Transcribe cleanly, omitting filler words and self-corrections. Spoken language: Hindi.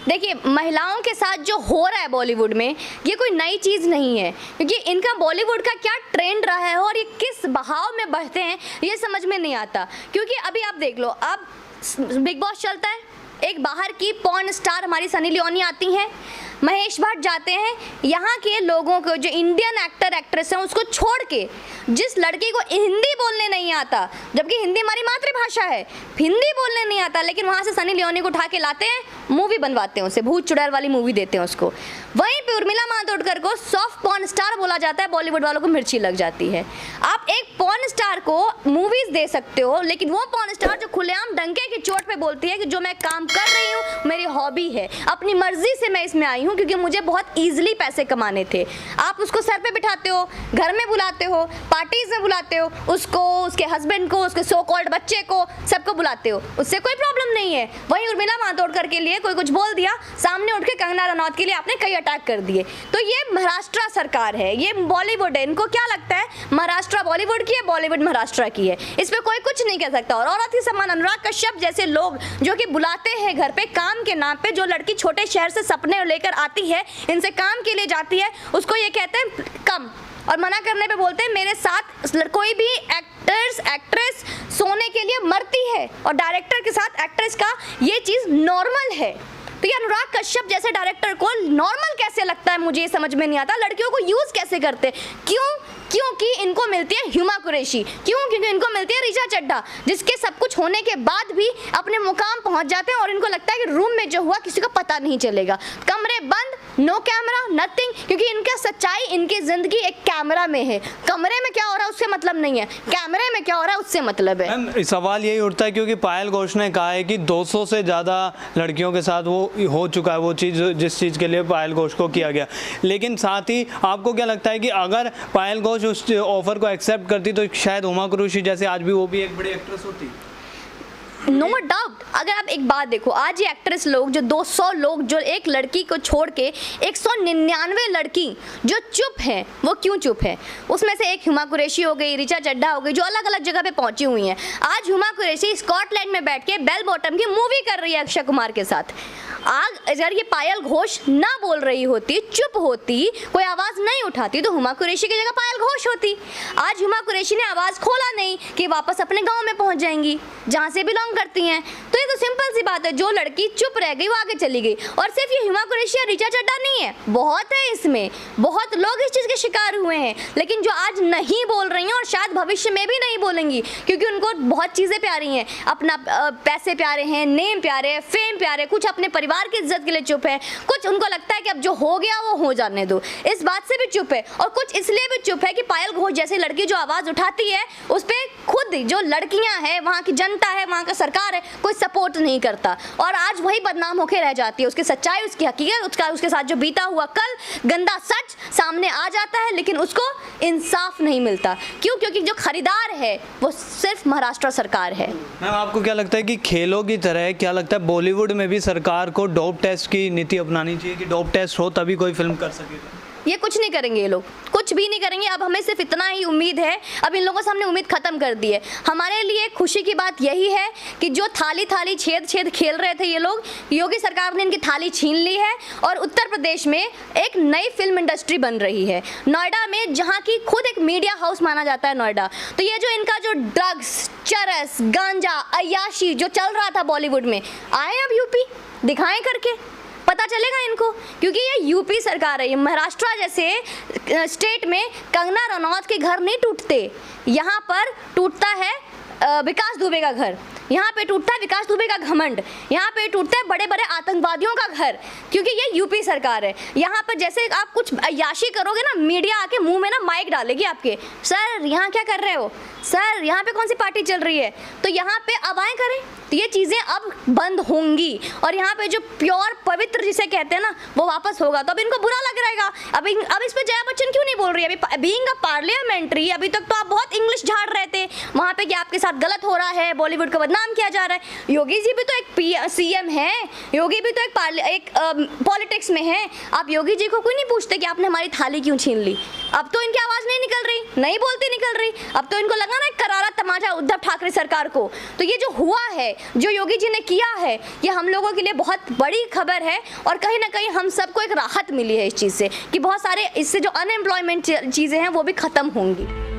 देखिए, महिलाओं के साथ जो हो रहा है बॉलीवुड में, ये कोई नई चीज़ नहीं है, क्योंकि इनका बॉलीवुड का क्या ट्रेंड रहा है और ये किस बहाव में बढ़ते हैं ये समझ में नहीं आता। क्योंकि अभी आप देख लो, अब बिग बॉस चलता है, एक बाहर की पॉर्न स्टार हमारी सनी लियोनी आती हैं, महेश भट्ट जाते हैं, यहाँ के लोगों को जो इंडियन एक्टर एक्ट्रेस हैं उसको छोड़ के, जिस लड़की को हिंदी बोलने नहीं आता, जबकि हिंदी हमारी मातृभाषा है, हिंदी बोलने नहीं आता, लेकिन वहाँ से सनी लियोनी को उठा के लाते हैं, मूवी बनवाते हैं, उसे भूत चुड़ैल वाली मूवी देते हैं उसको। वहीं पे उर्मिला मातोंडकर को सॉफ्ट पॉर्न स्टार बोला जाता है, बॉलीवुड वालों को मिर्ची लग जाती है। आप एक पॉर्न स्टार को मूवीज दे सकते हो, लेकिन वो पॉर्न स्टार जो खुलेआम डंके की चोट पे बोलती है कि जो मैं काम कर रही हूँ मेरी हॉबी है, अपनी मर्जी से मैं इसमें आई हूँ क्योंकि मुझे बहुत ईजिली पैसे कमाने थे, आप उसको सर पे बिठाते हो, घर में बुलाते हो, पार्टीज में बुलाते हो, उसको, उसके हस्बैंड को, उसके सो कॉल्ड बच्चे को, सबको बुलाते हो, उससे कोई प्रॉब्लम नहीं है। वहीं उर्मिला मातोंडकर के लिए कोई कुछ बोल दिया, सामने उठ के कंगना रनौत के लिए आपने कई अटैक कर दिए। तो ये महाराष्ट्र सरकार है, ये बॉलीवुड है, इनको क्या लगता है महाराष्ट्र बॉलीवुड की है, बॉलीवुड महाराष्ट्र की है, इस पर कोई कुछ नहीं कह सकता। और औरत ही सम्मान, अनुराग कश्यप जैसे लोग जो कि बुलाते हैं घर पे काम के नाम पे, जो लड़की छोटे शहर से सपने लेकर आती है, इनसे काम के लिए जाती है, उसको ये कहते हैं कम, और मना करने पे बोलते हैं मेरे साथ कोई भी एक्ट्रेस सोने के लिए मरती है, और डायरेक्टर के साथ एक्ट्रेस का ये चीज़ नॉर्मल है। तो ये अनुराग कश्यप जैसे डायरेक्टर को नॉर्मल कैसे लगता है, मुझे ये समझ में नहीं आता। लड़कियों को यूज़ कैसे करते हैं, क्यों? क्योंकि इनको मिलती है हुमा कुरैशी, क्यों? क्योंकि इनको मिलती है ऋचा चड्ढा, जिसके सब कुछ होने के बाद भी अपने मुकाम पहुंच जाते हैं और इनको लगता है कि रूम में जो हुआ किसी को पता नहीं चलेगा, कमरे बंद, नो कैमरा, नथिंग, क्योंकि इनका सच्चाई, इनकी जिंदगी एक कैमरा में है। कमरे में क्या हो रहा है उससे मतलब नहीं है, कैमरे में क्या हो रहा है उससे मतलब है। मैम, सवाल यही उठता है क्योंकि पायल घोष ने कहा है कि 200 से ज़्यादा लड़कियों के साथ वो हो चुका है, वो चीज़ जिस चीज़ के लिए पायल घोष को किया गया। लेकिन साथ ही आपको क्या लगता है कि अगर पायल घोष उस ऑफर को एक्सेप्ट करती तो शायद हुमा कुरैशी जैसे आज भी वो भी एक बड़ी एक्ट्रेस होती? No doubt. अगर आप एक बात देखो, आज ये एक्ट्रेस लोग जो 200 लोग जो एक लड़की को छोड़ के 199 लड़की जो चुप है, वो क्यों चुप है? उसमें से एक हुमा कुरैशी हो गई, ऋचा चड्ढा हो गई, जो अलग अलग जगह पे पहुंची हुई हैं। आज हुमा कुरैशी स्कॉटलैंड में बैठ के बेल बॉटम की मूवी कर रही है अक्षय कुमार के साथ। आज अगर ये पायल घोष ना बोल रही होती, चुप होती, कोई आवाज़ नहीं उठाती, तो हुमा कुरैशी की जगह पायल घोष होती। आज हुमा कुरैशी ने आवाज़ खोला नहीं कि वापस अपने गांव में पहुंच जाएंगी जहां से बिलोंग करती हैं। तो ये तो सिंपल सी बात है, जो लड़की चुप रह गई वो आगे चली गई। और सिर्फ ये हुमा कुरैशी या ऋचा चड्ढा नहीं है, बहुत है इसमें, बहुत लोग इस चीज़ के शिकार हुए हैं, लेकिन जो आज नहीं बोल रही हैं और शायद भविष्य में भी नहीं बोलेंगी, क्योंकि उनको बहुत चीज़ें प्यारी हैं, अपना पैसे प्यारे हैं, नेम प्यारे है, फेम प्यारे, कुछ अपने परिवार की इज्जत के लिए चुप है, कुछ उनको लगता है कि अब जो हो गया वो हो जाने दो, इस बात से भी चुप है, और कुछ इसलिए भी चुप है कि पायल घोष जैसी लड़की जो आवाज़ उठाती है उस पर खुद जो लड़कियां हैं, वहाँ की जनता है, वहाँ का सरकार है, कोई सपोर्ट नहीं करता, और आज वही बदनाम होकर रह जाती है। उसकी सच्चाई, उसकी हकीकत, उसके साथ जो बीता हुआ कल गंदा सच सामने आ जाता है, लेकिन उसको इंसाफ नहीं मिलता। क्यों? क्योंकि जो खरीदार है वो सिर्फ महाराष्ट्र सरकार है। मैम, आपको क्या लगता है कि खेलों की तरह क्या लगता है बॉलीवुड में भी सरकार को डोप टेस्ट की नीति अपनानी चाहिए कि डोप टेस्ट हो तभी कोई फिल्म कर सकेगा? ये कुछ नहीं करेंगे, ये लोग कुछ भी नहीं करेंगे। अब हमें सिर्फ इतना ही उम्मीद है, अब इन लोगों से हमने उम्मीद खत्म कर दी है। हमारे लिए खुशी की बात यही है कि जो थाली थाली छेद छेद खेल रहे थे ये लोग, योगी सरकार ने इनकी थाली छीन ली है, और उत्तर प्रदेश में एक नई फिल्म इंडस्ट्री बन रही है, नोएडा में, जहाँ की खुद एक मीडिया हाउस माना जाता है नोएडा। तो ये जो इनका जो ड्रग्स, चरस, गांजा, अय्याशी जो चल रहा था बॉलीवुड में, आए अब यूपी दिखाएं करके, पता चलेगा इनको, क्योंकि ये यूपी सरकार है। ये महाराष्ट्र जैसे स्टेट में कंगना रनौत के घर नहीं टूटते, यहाँ पर टूटता है विकास दुबे का घर, यहाँ पे टूटता है विकास दुबे का घमंड, यहाँ पे टूटता है बड़े बड़े आतंकवादियों का घर, क्योंकि ये यूपी सरकार है। यहाँ पर जैसे आप कुछ अय्याशी करोगे ना, मीडिया आके मुंह में ना माइक डालेगी आपके, सर यहाँ क्या कर रहे हो, सर यहाँ पे कौन सी पार्टी चल रही है, तो यहाँ पे अब आए करें। तो ये चीज़ें अब बंद होंगी, और यहाँ पे जो प्योर पवित्र जिसे कहते हैं ना, वो वापस होगा। तो अब इनको बुरा लग रहेगा। अब इस पे जया बच्चन क्यों नहीं बोल रही है? अभी बीइंग अ पार्लियामेंट्री, अभी तक तो आप बहुत इंग्लिश झाड़ रहे थे वहाँ पे कि आपके साथ गलत हो रहा है, बॉलीवुड को बदनाम काम किया जा रहा है। योगी जी भी तो एक सीएम है, योगी भी तो एक पॉलिटिक्स में है। आप योगी जी को कोई नहीं पूछते कि आपने हमारी थाली क्यों छीन ली। अब तो इनकी आवाज़ नहीं निकल रही, नहीं बोलती निकल रही। अब तो इनको लगा ना एक करारा तमाचा उद्धव ठाकरे सरकार को। तो ये जो हुआ है, जो योगी जी ने किया है, ये हम लोगों के लिए बहुत बड़ी खबर है और कहीं ना कहीं हम सबको एक राहत मिली है इस चीज़ से कि बहुत सारे इससे जो अनएम्प्लॉयमेंट चीज़ें हैं वो भी ख़त्म होंगी।